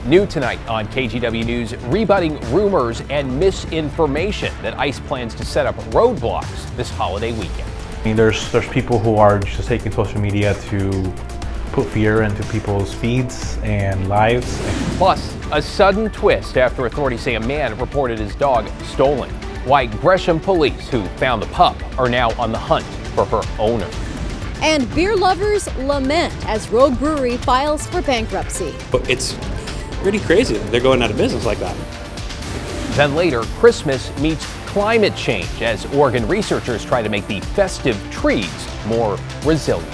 New tonight on KGW News, rebutting rumors and misinformation that ICE plans to set up roadblocks this holiday weekend. I mean, there's people who are just taking social media to put fear into people's feeds and lives. Plus, a sudden twist after authorities say a man reported his dog stolen. Why Gresham police, who found the pup, are now on the hunt for her owner. And beer lovers lament as Rogue Brewery files for bankruptcy. It's pretty crazy that they're going out of business like that. Then later, Christmas meets climate change as Oregon researchers try to make the festive trees more resilient.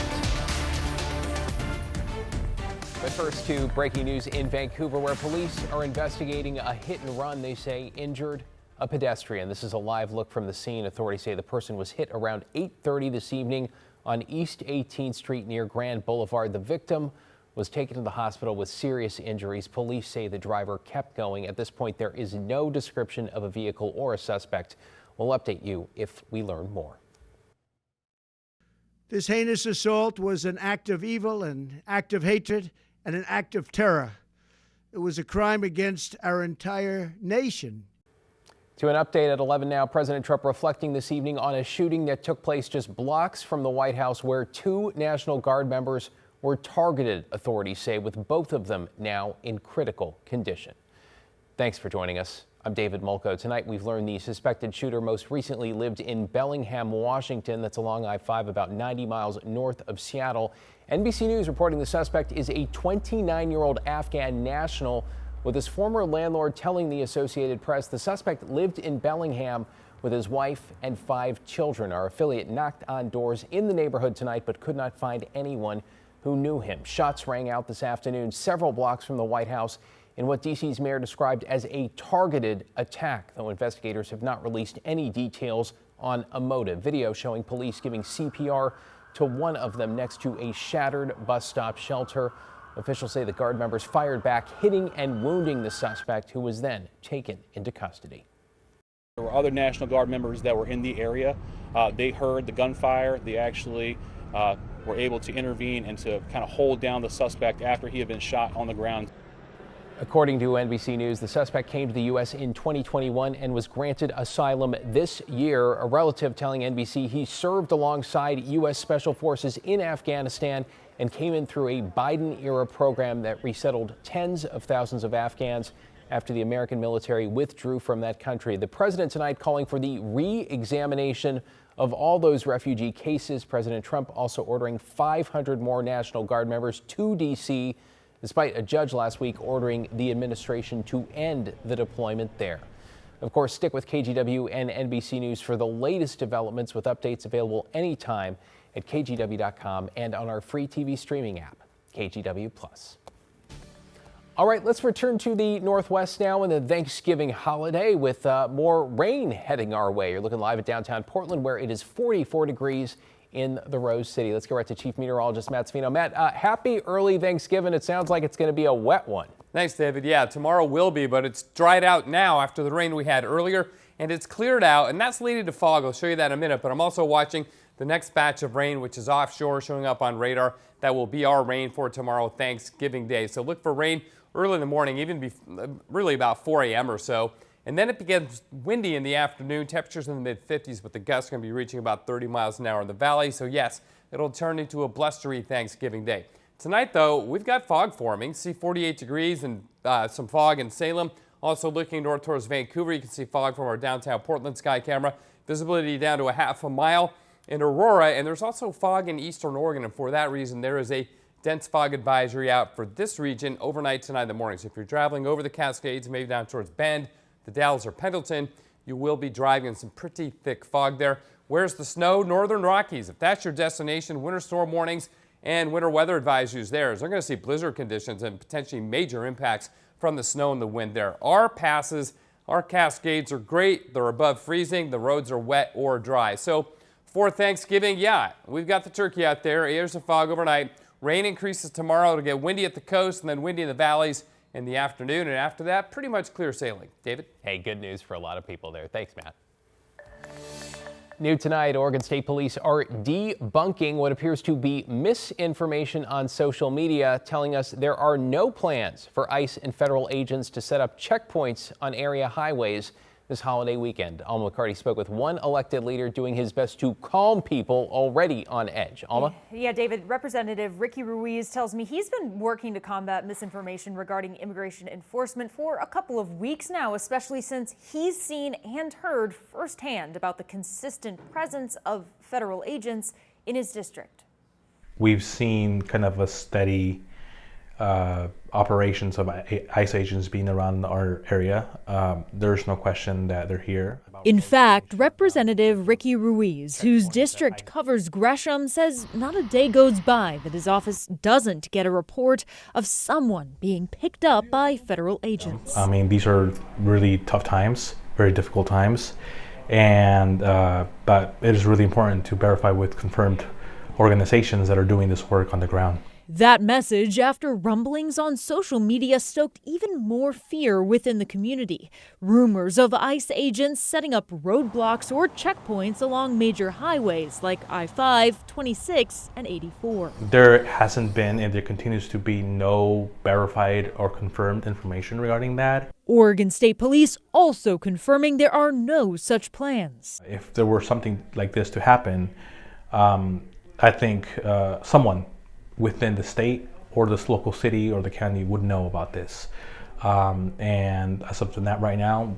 But first to breaking news in Vancouver, where police are investigating a hit and run they say injured a pedestrian. This is a live look from the scene. Authorities say the person was hit around 8:30 this evening on East 18th Street near Grand Boulevard. The victim was taken to the hospital with serious injuries. Police say the driver kept going. At this point, there is no description of a vehicle or a suspect. We'll update you if we learn more. This heinous assault was an act of evil, an act of hatred, and an act of terror. It was a crime against our entire nation. To an update at 11 now, President Trump reflecting this evening on a shooting that took place just blocks from the White House where 2 National Guard members were targeted, authorities say, with both of them now in critical condition. Thanks for joining us. I'm David Mulco. Tonight we've learned the suspected shooter most recently lived in Bellingham, Washington. That's along I-5 about 90 miles north of Seattle. NBC News reporting the suspect is a 29-year-old Afghan national, with his former landlord telling the Associated Press the suspect lived in Bellingham with his wife and 5 children. Our affiliate knocked on doors in the neighborhood tonight but could not find anyone who knew him. Shots rang out this afternoon several blocks from the White House in what D.C.'s mayor described as a targeted attack, though investigators have not released any details on a motive. Video showing police giving CPR to one of them next to a shattered bus stop shelter. Officials say the Guard members fired back, hitting and wounding the suspect, who was then taken into custody. There were other National Guard members that were in the area. They heard the gunfire. They actually were able to intervene and to kind of hold down the suspect after he had been shot on the ground. According to NBC News, the suspect came to the U.S. in 2021 and was granted asylum this year. A relative telling NBC he served alongside U.S. Special Forces in Afghanistan and came in through a Biden-era program that resettled tens of thousands of Afghans after the American military withdrew from that country. The president tonight calling for the re-examination of all those refugee cases. President Trump also ordering 500 more National Guard members to D.C., despite a judge last week ordering the administration to end the deployment there. Of course, stick with KGW and NBC News for the latest developments, with updates available anytime at kgw.com and on our free TV streaming app, KGW+. All right, let's return to the Northwest now in the Thanksgiving holiday with more rain heading our way. You're looking live at downtown Portland, where it is 44 degrees in the Rose City. Let's go right to Chief Meteorologist Matt Svino. Matt, happy early Thanksgiving. It sounds like it's going to be a wet one. Thanks, David. Yeah, tomorrow will be, but it's dried out now after the rain we had earlier, and it's cleared out, and that's leading to fog. I'll show you that in a minute, but I'm also watching the next batch of rain, which is offshore, showing up on radar. That will be our rain for tomorrow, Thanksgiving Day. So look for rain early in the morning, even really about 4 a.m. or so. And then it begins windy in the afternoon, temperatures in the mid-50s, but the gusts are going to be reaching about 30 miles an hour in the valley. So yes, it'll turn into a blustery Thanksgiving Day. Tonight, though, we've got fog forming. See 48 degrees and some fog in Salem. Also looking north towards Vancouver, you can see fog from our downtown Portland sky camera. Visibility down to a half a mile in Aurora, and there's also fog in eastern Oregon, and for that reason, there is a dense fog advisory out for this region overnight tonight in the morning. So if you're traveling over the Cascades, maybe down towards Bend, the Dalles, or Pendleton, you will be driving in some pretty thick fog there. Where's the snow? Northern Rockies. If that's your destination, winter storm warnings and winter weather advisories there. They're going to see blizzard conditions and potentially major impacts from the snow and the wind there. Our passes, our Cascades are great. They're above freezing. The roads are wet or dry. So for Thanksgiving, yeah, we've got the turkey out there. Here's the fog overnight. Rain increases tomorrow. It'll get windy at the coast and then windy in the valleys in the afternoon. And after that, pretty much clear sailing. David? Hey, good news for a lot of people there. Thanks, Matt. New tonight, Oregon State Police are debunking what appears to be misinformation on social media, telling us there are no plans for ICE and federal agents to set up checkpoints on area highways this holiday weekend. Alma McCarty spoke with one elected leader doing his best to calm people already on edge. Alma? Yeah, David, Representative Ricky Ruiz tells me he's been working to combat misinformation regarding immigration enforcement for a couple of weeks now, especially since he's seen and heard firsthand about the consistent presence of federal agents in his district. We've seen kind of a steady operations of ICE agents being around our area. There's no question that they're here. In fact, Representative Ricky Ruiz, whose district covers Gresham, says not a day goes by that his office doesn't get a report of someone being picked up by federal agents. I mean, these are really tough times, very difficult times, and but it is really important to verify with confirmed organizations that are doing this work on the ground. That message after rumblings on social media stoked even more fear within the community. Rumors of ICE agents setting up roadblocks or checkpoints along major highways like I-5, 26, and 84. There hasn't been and there continues to be no verified or confirmed information regarding that. Oregon State Police also confirming there are no such plans. If there were something like this to happen, I think someone within the state or this local city or the county would know about this. And as of that right now,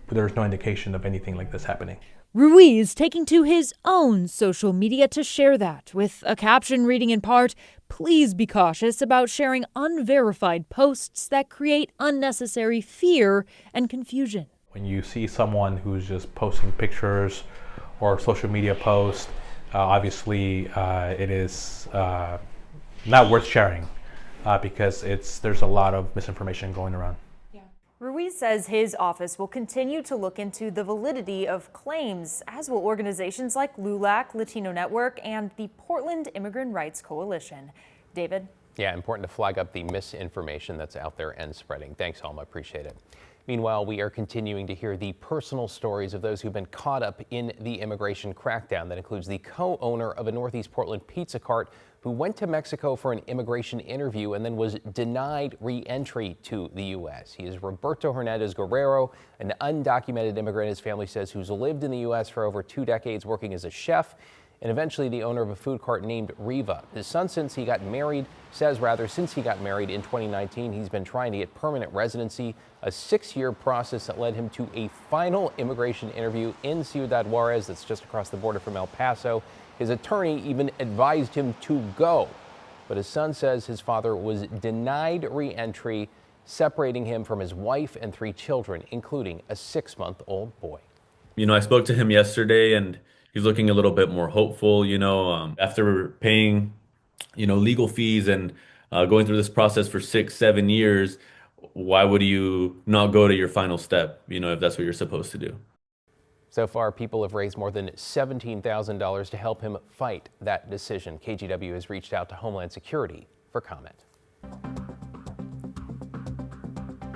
there's no indication of anything like this happening. Ruiz taking to his own social media to share that, with a caption reading in part, "Please be cautious about sharing unverified posts that create unnecessary fear and confusion." When you see someone who's just posting pictures or social media posts, obviously it is not worth sharing because there's a lot of misinformation going around. Ruiz says his office will continue to look into the validity of claims, as will organizations like LULAC, Latino Network, and the Portland Immigrant Rights Coalition. David? Yeah, important to flag up the misinformation that's out there and spreading. Thanks, Alma. Appreciate it. Meanwhile, we are continuing to hear the personal stories of those who've been caught up in the immigration crackdown. That includes the co-owner of a Northeast Portland pizza cart who went to Mexico for an immigration interview and then was denied re-entry to the U.S. He is Roberto Hernandez Guerrero, an undocumented immigrant, his family says, who's lived in the U.S. for over 2 decades working as a chef and eventually the owner of a food cart named Riva. His son, since he got married in 2019, he's been trying to get permanent residency, a 6-year process that led him to a final immigration interview in Ciudad Juarez, that's just across the border from El Paso. His attorney even advised him to go, but his son says his father was denied re-entry, separating him from his wife and 3 children, including a 6-month-old boy. You know, I spoke to him yesterday and he's looking a little bit more hopeful, after paying, legal fees and going through this process for 6-7 years. Why would you not go to your final step, if that's what you're supposed to do? So far, people have raised more than $17,000 to help him fight that decision. KGW has reached out to Homeland Security for comment.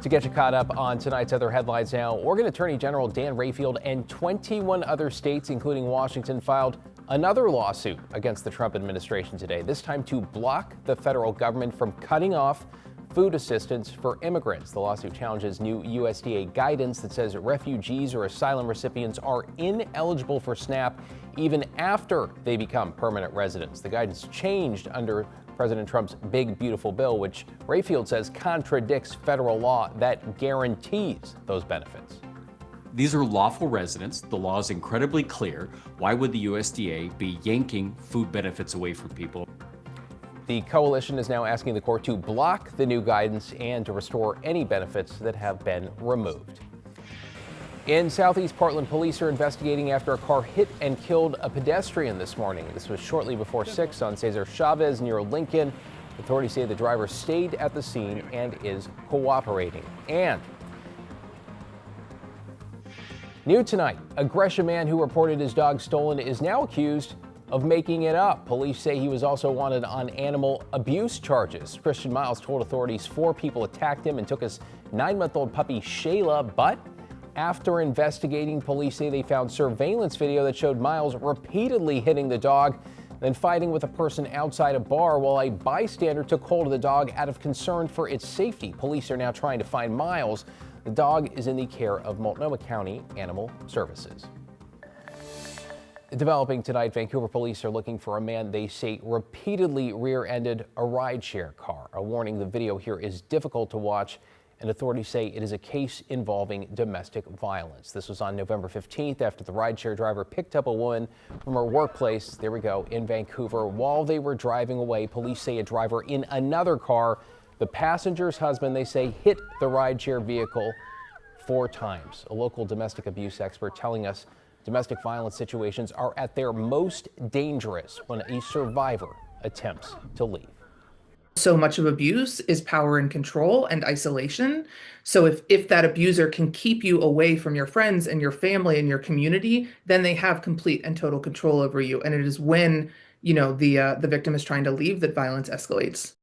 To get you caught up on tonight's other headlines now, Oregon Attorney General Dan Rayfield and 21 other states, including Washington, filed another lawsuit against the Trump administration today, this time to block the federal government from cutting off food assistance for immigrants. The lawsuit challenges new USDA guidance that says refugees or asylum recipients are ineligible for SNAP even after they become permanent residents. The guidance changed under President Trump's big, beautiful bill, which Rayfield says contradicts federal law that guarantees those benefits. These are lawful residents. The law is incredibly clear. Why would the USDA be yanking food benefits away from people? The coalition is now asking the court to block the new guidance and to restore any benefits that have been removed. In Southeast Portland, police are investigating after a car hit and killed a pedestrian this morning. This was shortly before 6 on Cesar Chavez near Lincoln. Authorities say the driver stayed at the scene and is cooperating. And new tonight, a Gresham man who reported his dog stolen is now accused of making it up. Police say he was also wanted on animal abuse charges. Christian Miles told authorities 4 people attacked him and took his 9-month-old puppy Shayla, but After investigating, police say they found surveillance video that showed Miles repeatedly hitting the dog, then fighting with a person outside a bar while a bystander took hold of the dog out of concern for its safety. Police are now trying to find Miles. The dog is in the care of Multnomah County Animal Services. Developing tonight, Vancouver police are looking for a man they say repeatedly rear-ended a rideshare car. A warning, the video here is difficult to watch, and authorities say it is a case involving domestic violence. This was on November 15th after the rideshare driver picked up a woman from her workplace, there we go, in Vancouver. While they were driving away, police say a driver in another car, the passenger's husband, they say, hit the rideshare vehicle 4 times. A local domestic abuse expert telling us domestic violence situations are at their most dangerous when a survivor attempts to leave. So much of abuse is power and control and isolation. So if that abuser can keep you away from your friends and your family and your community, then they have complete and total control over you. And it is when, the victim is trying to leave that violence escalates.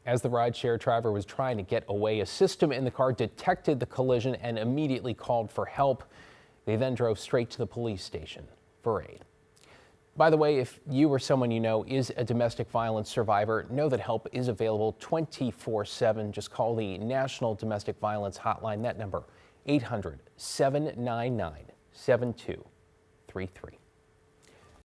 As the rideshare driver was trying to get away, a system in the car detected the collision and immediately called for help. They then drove straight to the police station for aid. By the way, if you or someone you know is a domestic violence survivor, know that help is available 24/7. Just call the National Domestic Violence Hotline. That number, 800-799-7233.